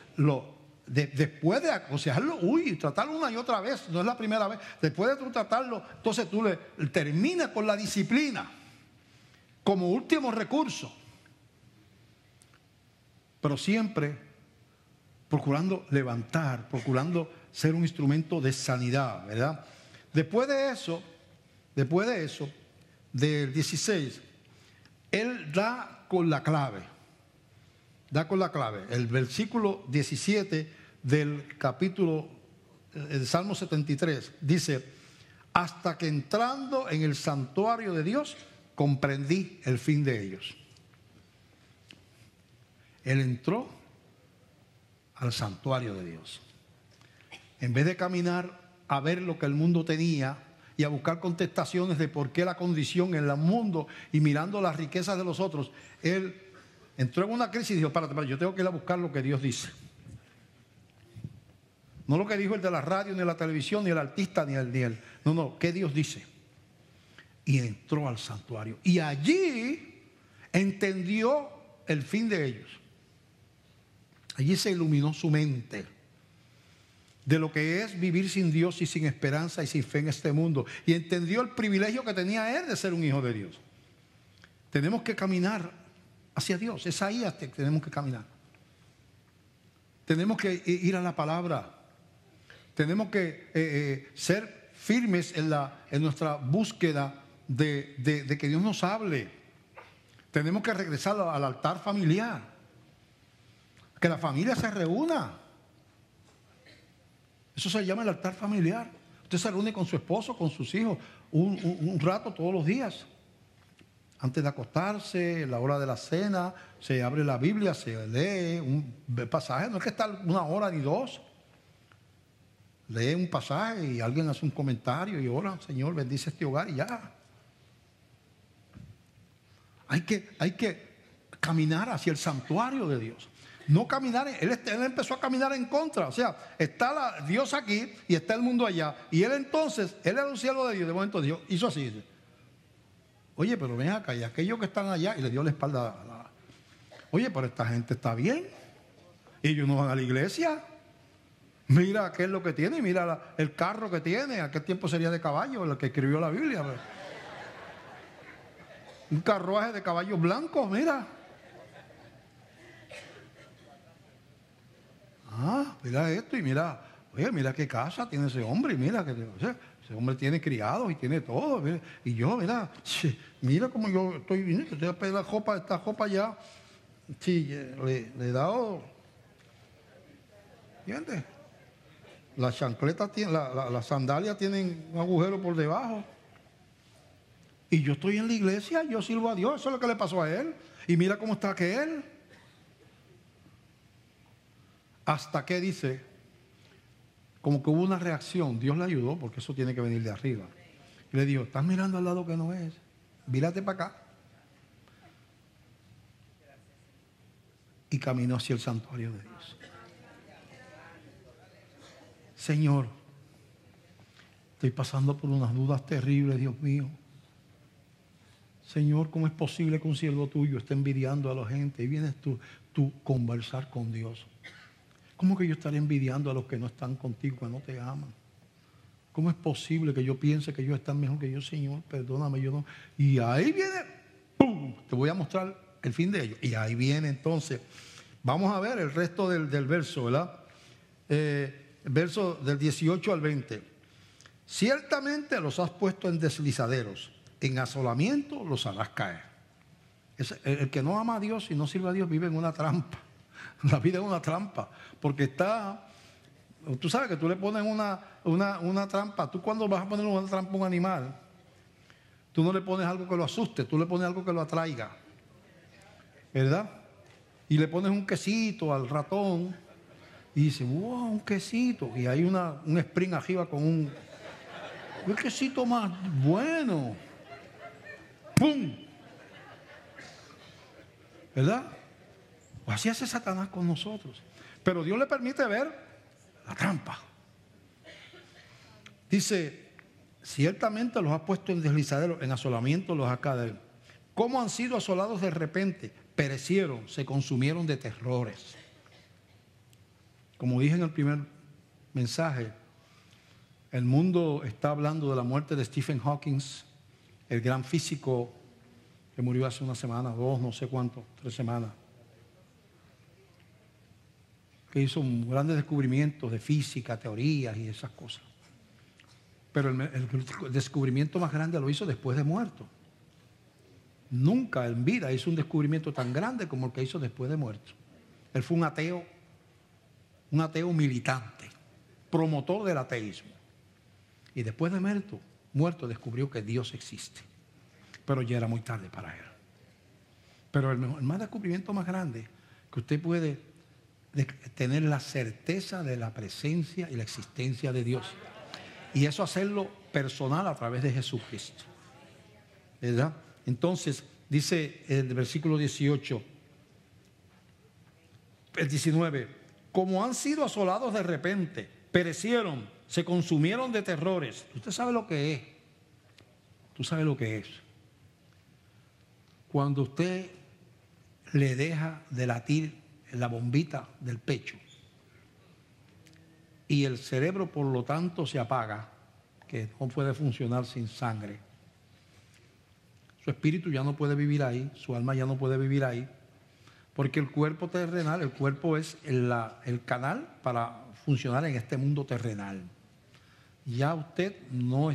después de aconsejarlo, tratarlo una y otra vez, no es la primera vez, después de tú tratarlo, entonces tú le terminas con la disciplina como último recurso. Pero siempre procurando levantar, procurando ser un instrumento de sanidad, ¿verdad? Después de eso, del 16, él da con la clave. El versículo 17 del capítulo, el Salmo 73, dice: hasta que entrando en el santuario de Dios, comprendí el fin de ellos. Él entró al santuario de Dios. En vez de caminar a ver lo que el mundo tenía y a buscar contestaciones de por qué la condición en el mundo y mirando las riquezas de los otros, él entró en una crisis y dijo: espérate, yo tengo que ir a buscar lo que Dios dice. No lo que dijo el de la radio, ni la televisión, ni el artista, ni el. No, ¿qué Dios dice? Y entró al santuario. Y allí entendió el fin de ellos. Allí se iluminó su mente. de lo que es vivir sin Dios y sin esperanza y sin fe en este mundo. Y entendió el privilegio que tenía él de ser un hijo de Dios. Tenemos que caminar hacia Dios. Es ahí hasta que tenemos que caminar. Tenemos que ir a la palabra. Tenemos que ser firmes en nuestra búsqueda de que Dios nos hable. Tenemos que regresar al altar familiar. Que la familia se reúna. Eso se llama el altar familiar. Usted se reúne con su esposo, con sus hijos, un rato todos los días. Antes de acostarse, en la hora de la cena, se abre la Biblia, se lee un pasaje. No es que estar 1 hora ni 2. Lee un pasaje y alguien hace un comentario y ora, Señor, bendice este hogar y ya. Hay que caminar hacia el santuario de Dios. No caminar, él empezó a caminar en contra. O sea, está Dios aquí y está el mundo allá. Y él entonces, él era un siervo de Dios. De momento Dios hizo así. Dice, oye, pero ven acá, y aquellos que están allá, y le dio la espalda. Oye, pero esta gente está bien. Ellos no van a la iglesia. Mira qué es lo que tiene, mira el carro que tiene. ¿A qué tiempo sería de caballo? El que escribió la Biblia. Un carruaje de caballos blancos, mira. Mira esto y mira, oye, mira qué casa tiene ese hombre y mira que ese hombre tiene criados y tiene todo. Mira, y yo, mira como yo estoy viniendo, te voy a pedir esta copa ya. Sí, le he dado, ¿entiendes? Las chancletas tienen, las sandalias tienen un agujero por debajo. Y yo estoy en la iglesia, yo sirvo a Dios, eso es lo que le pasó a él. Y mira cómo está aquel. Hasta que dice, como que hubo una reacción, Dios le ayudó, porque eso tiene que venir de arriba. Y le dijo, estás mirando al lado que no es, mírate para acá. Y caminó hacia el santuario de Dios. Señor, estoy pasando por unas dudas terribles, Dios mío. Señor, ¿cómo es posible que un siervo tuyo esté envidiando a la gente? Y vienes tú conversar con Dios. ¿Cómo que yo estaré envidiando a los que no están contigo, que no te aman? ¿Cómo es posible que yo piense que ellos están mejor que yo, Señor? Perdóname, yo no. Y ahí viene, ¡pum! Te voy a mostrar el fin de ellos. Y ahí viene entonces. Vamos a ver el resto del verso, ¿verdad? Verso del 18 al 20. Ciertamente los has puesto en deslizaderos, en asolamiento los harás caer. El que no ama a Dios y no sirve a Dios vive en una trampa. La vida es una trampa, porque tú sabes que tú le pones una trampa. Tú cuando vas a poner una trampa a un animal, tú no le pones algo que lo asuste, tú le pones algo que lo atraiga, ¿verdad? Y le pones un quesito al ratón y dice, wow, un quesito, y hay un spring arriba con un quesito más bueno, ¡pum! ¿Verdad? Así hace Satanás con nosotros. Pero Dios le permite ver la trampa. Dice, ciertamente los ha puesto en deslizaderos, en asolamiento los ha caído. ¿Cómo han sido asolados de repente? Perecieron, se consumieron de terrores. Como dije en el primer mensaje, el mundo está hablando de la muerte de Stephen Hawking, el gran físico que murió hace una semana, 2, no sé cuánto, 3 semanas. Que hizo grandes descubrimientos de física, teorías y esas cosas. Pero el descubrimiento más grande lo hizo después de muerto. Nunca en vida hizo un descubrimiento tan grande como el que hizo después de muerto. Él fue un ateo militante, promotor del ateísmo. Y después de muerto descubrió que Dios existe. Pero ya era muy tarde para él. Pero el más descubrimiento más grande que usted puede tener la certeza de la presencia y la existencia de Dios. Y eso hacerlo personal a través de Jesucristo. ¿Verdad? Entonces, dice el versículo 18, el 19, como han sido asolados de repente, perecieron, se consumieron de terrores. Usted sabe lo que es. Tú sabes lo que es. Cuando usted le deja de latir la bombita del pecho y el cerebro por lo tanto se apaga, que no puede funcionar sin sangre. Su espíritu ya no puede vivir ahí, su alma ya no puede vivir ahí, porque el cuerpo terrenal, el cuerpo es el canal para funcionar en este mundo terrenal. Ya usted no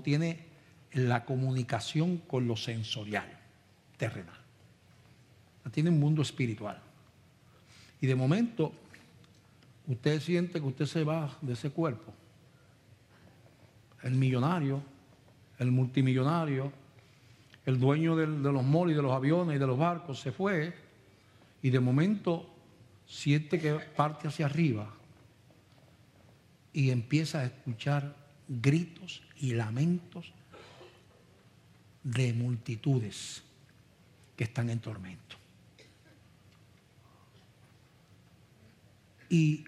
tiene la comunicación con lo sensorial terrenal. Tiene un mundo espiritual. Y de momento, usted siente que usted se va de ese cuerpo. El millonario, el multimillonario, el dueño de los malls y de los aviones y de los barcos se fue y de momento siente que parte hacia arriba y empieza a escuchar gritos y lamentos de multitudes que están en tormento. Y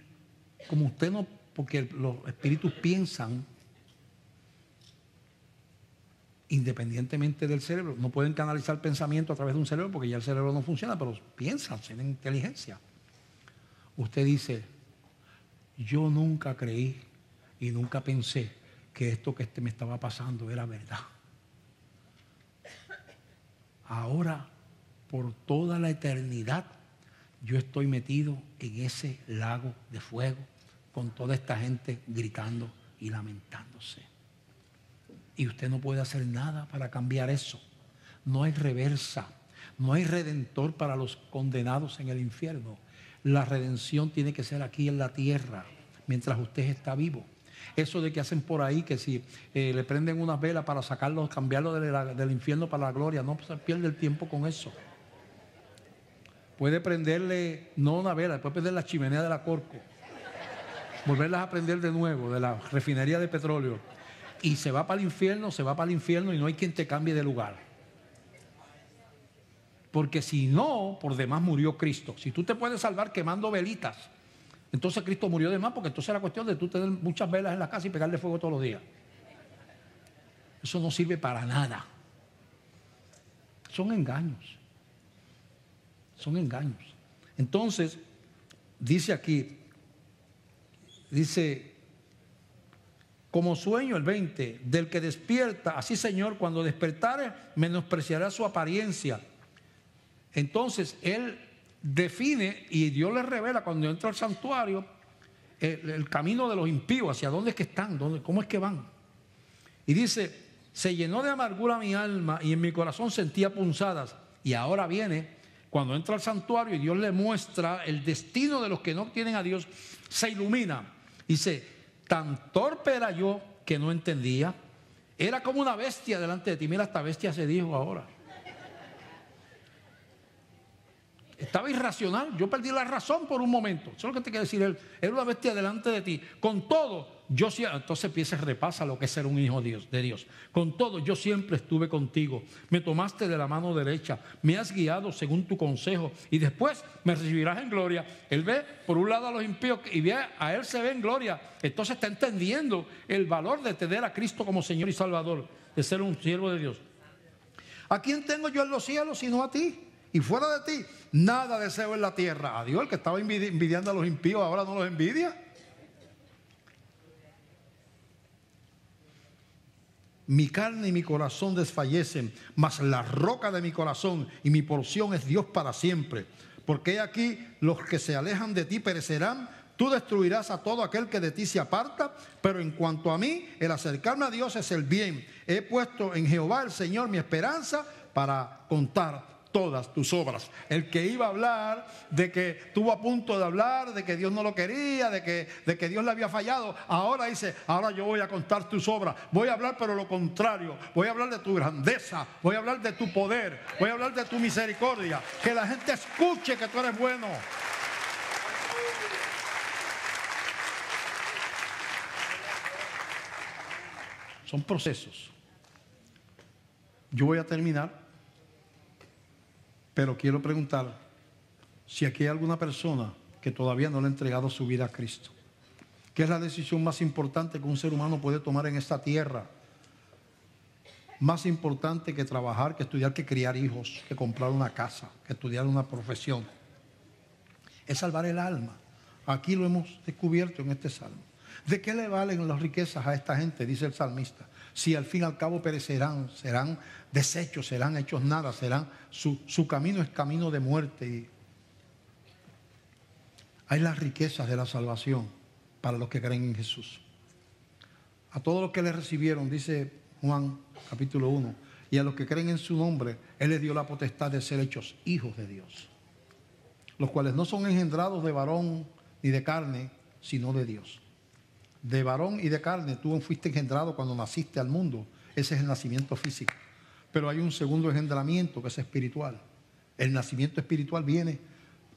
como usted no, porque los espíritus piensan independientemente del cerebro, no pueden canalizar pensamiento a través de un cerebro porque ya el cerebro no funciona, pero piensan, tienen inteligencia. Usted dice, yo nunca creí y nunca pensé que esto que me estaba pasando era verdad. Ahora, por toda la eternidad, yo estoy metido en ese lago de fuego con toda esta gente gritando y lamentándose. Y usted no puede hacer nada para cambiar eso. No hay reversa, no hay redentor para los condenados en el infierno. La redención tiene que ser aquí en la tierra, mientras usted está vivo. Eso de que hacen por ahí, que si le prenden unas velas para sacarlo, cambiarlo del infierno para la gloria, no se pierde el tiempo con eso. Puede prenderle, no una vela, puede prender la chimenea de la Corco, volverlas a prender de nuevo, de la refinería de petróleo. Y se va para el infierno y no hay quien te cambie de lugar. Porque si no, por demás murió Cristo. Si tú te puedes salvar quemando velitas, entonces Cristo murió de más, porque entonces era cuestión de tú tener muchas velas en la casa y pegarle fuego todos los días. Eso no sirve para nada. Son engaños. Son engaños. Entonces, dice aquí, como sueño el 20, del que despierta, así Señor, cuando despertare, menospreciará su apariencia. Entonces, Él define y Dios le revela cuando entra al santuario el camino de los impíos, hacia dónde es que están, cómo es que van. Y dice, se llenó de amargura mi alma y en mi corazón sentía punzadas. Y ahora viene, cuando entra al santuario y Dios le muestra el destino de los que no tienen a Dios, se ilumina. Dice, tan torpe era yo que no entendía. Era como una bestia delante de ti. Mira, esta bestia se dijo ahora. Estaba irracional. Yo perdí la razón por un momento. Eso es lo que te quiere decir él. Era una bestia delante de ti. Con todo, yo siempre... Entonces empieza y repasa lo que es ser un hijo de Dios. Con todo, yo siempre estuve contigo. Me tomaste de la mano derecha. Me has guiado según tu consejo. Y después me recibirás en gloria. Él ve por un lado a los impíos y ve a él se ve en gloria. Entonces está entendiendo el valor de tener a Cristo como Señor y Salvador. De ser un siervo de Dios. ¿A quién tengo yo en los cielos sino a ti? Y fuera de ti, nada deseo en la tierra. A Dios, el que estaba envidiando a los impíos, ahora no los envidia. Mi carne y mi corazón desfallecen, mas la roca de mi corazón y mi porción es Dios para siempre. Porque he aquí, los que se alejan de ti perecerán. Tú destruirás a todo aquel que de ti se aparta, pero en cuanto a mí, el acercarme a Dios es el bien. He puesto en Jehová el Señor mi esperanza para contar todas tus obras. El que iba a hablar de que estuvo a punto de hablar, de que Dios no lo quería, de que Dios le había fallado, ahora dice, ahora yo voy a contar tus obras. Voy a hablar pero lo contrario. Voy a hablar de tu grandeza, voy a hablar de tu poder, voy a hablar de tu misericordia. Que la gente escuche que tú eres bueno. Son procesos. Yo voy a terminar. Pero quiero preguntar si aquí hay alguna persona que todavía no le ha entregado su vida a Cristo. ¿Qué es la decisión más importante que un ser humano puede tomar en esta tierra? Más importante que trabajar, que estudiar, que criar hijos, que comprar una casa, que estudiar una profesión. Es salvar el alma. Aquí lo hemos descubierto en este salmo. ¿De qué le valen las riquezas a esta gente? Dice el salmista. Si al fin y al cabo perecerán, serán deshechos, serán hechos nada, su camino es camino de muerte. Y hay las riquezas de la salvación para los que creen en Jesús. A todos los que le recibieron, dice Juan capítulo 1, y a los que creen en su nombre, Él les dio la potestad de ser hechos hijos de Dios, los cuales no son engendrados de varón ni de carne, sino de Dios. De varón y de carne tú fuiste engendrado cuando naciste al mundo. Ese es el nacimiento físico. Pero hay un segundo engendramiento que es espiritual. El nacimiento espiritual viene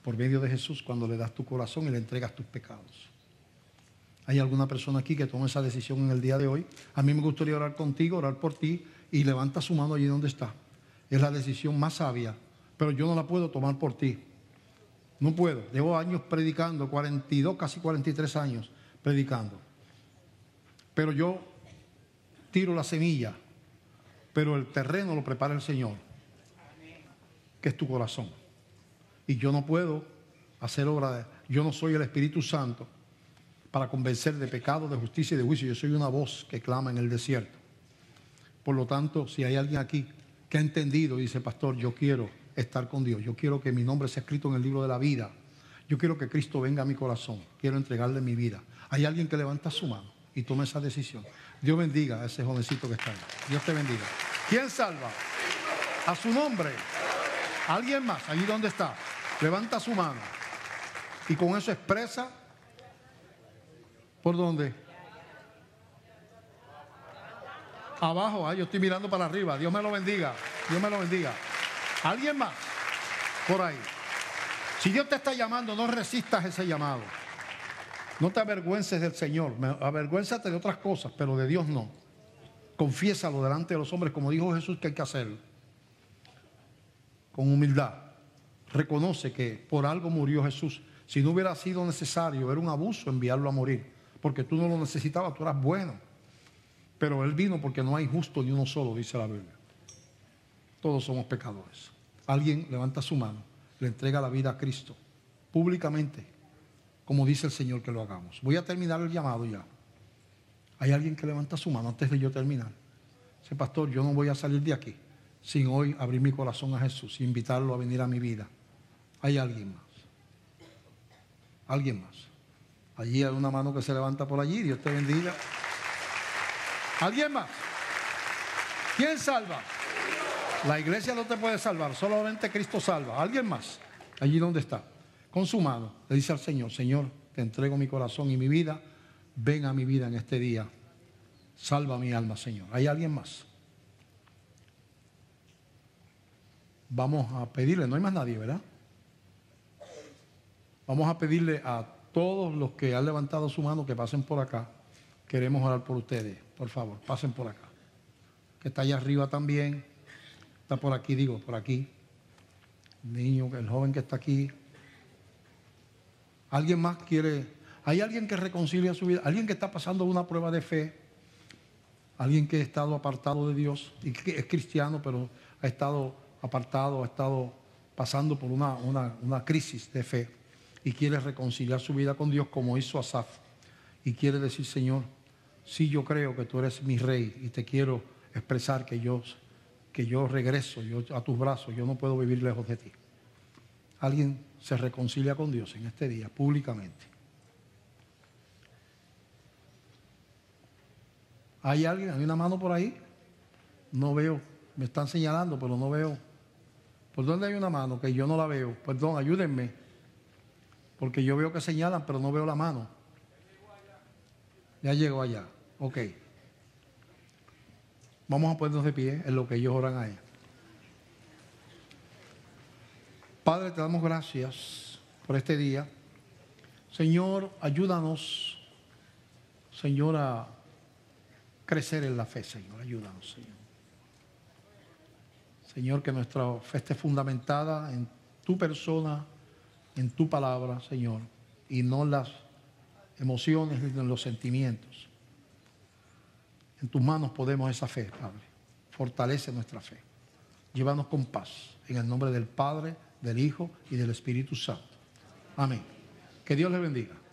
por medio de Jesús cuando le das tu corazón y le entregas tus pecados. ¿Hay alguna persona aquí que tome esa decisión en el día de hoy? A mí me gustaría orar contigo, orar por ti, y levanta su mano allí donde está. Es la decisión más sabia, pero yo no la puedo tomar por ti. No puedo. Llevo años predicando, 42, casi 43 años predicando. Pero yo tiro la semilla, pero el terreno lo prepara el Señor, que es tu corazón. Y yo no puedo hacer yo no soy el Espíritu Santo para convencer de pecado, de justicia y de juicio. Yo soy una voz que clama en el desierto. Por lo tanto, si hay alguien aquí que ha entendido y dice, pastor, yo quiero estar con Dios, yo quiero que mi nombre sea escrito en el libro de la vida, yo quiero que Cristo venga a mi corazón, quiero entregarle mi vida. Hay alguien que levanta su mano y toma esa decisión. Dios bendiga a ese jovencito que está ahí. Dios te bendiga. ¿Quién salva? A su nombre. ¿Alguien más? Allí donde está. Levanta su mano. Y con eso expresa. ¿Por dónde? Abajo. Yo estoy mirando para arriba. Dios me lo bendiga. Dios me lo bendiga. ¿Alguien más? Por ahí. Si Dios te está llamando, no resistas ese llamado. No te avergüences del Señor, avergüénzate de otras cosas, pero de Dios no. Confiésalo delante de los hombres, como dijo Jesús que hay que hacerlo. Con humildad. Reconoce que por algo murió Jesús. Si no hubiera sido necesario, era un abuso enviarlo a morir, porque tú no lo necesitabas, tú eras bueno. Pero Él vino porque no hay justo ni uno solo, dice la Biblia. Todos somos pecadores. Alguien levanta su mano, le entrega la vida a Cristo, públicamente, como dice el Señor que lo hagamos. Voy a terminar el llamado ya. Hay alguien que levanta su mano antes de yo terminar. Dice, pastor, yo no voy a salir de aquí sin hoy abrir mi corazón a Jesús y invitarlo a venir a mi vida. Hay alguien más. Alguien más. Allí hay una mano que se levanta por allí. Dios te bendiga. ¿Alguien más? ¿Quién salva? La iglesia no te puede salvar, solamente Cristo salva. ¿Alguien más? Allí donde está. Con su mano le dice al Señor, Señor, te entrego mi corazón y mi vida. Ven a mi vida en este día. Salva mi alma, Señor. ¿Hay alguien más? Vamos a pedirle, no hay más nadie, ¿verdad? Vamos a pedirle a todos los que han levantado su mano que pasen por acá. Queremos orar por ustedes. Por favor, pasen por acá. Que está allá arriba también. Está por aquí, digo, por aquí. El niño, el joven que está aquí. ¿Alguien más quiere? ¿Hay alguien que reconcilia su vida? ¿Alguien que está pasando una prueba de fe? ¿Alguien que ha estado apartado de Dios y que es cristiano, pero ha estado apartado, ha estado pasando por una crisis de fe y quiere reconciliar su vida con Dios como hizo Asaf? Y quiere decir, Señor, sí, yo creo que tú eres mi rey y te quiero expresar que yo regreso a tus brazos, yo no puedo vivir lejos de ti. ¿Alguien se reconcilia con Dios en este día públicamente? ¿Hay alguien? ¿Hay una mano por ahí? No veo. Me están señalando, pero no veo. ¿Por dónde hay una mano que yo no la veo? Perdón, ayúdenme. Porque yo veo que señalan, pero no veo la mano. Ya llegó allá. Ok. Vamos a ponernos de pie en lo que ellos oran ahí. Padre, te damos gracias por este día. Señor, ayúdanos, Señor, a crecer en la fe, Señor. Ayúdanos, Señor. Señor, que nuestra fe esté fundamentada en tu persona, en tu palabra, Señor, y no en las emociones ni en los sentimientos. En tus manos podemos esa fe, Padre. Fortalece nuestra fe. Llévanos con paz. En el nombre del Padre, del Hijo y del Espíritu Santo. Amén. Que Dios les bendiga.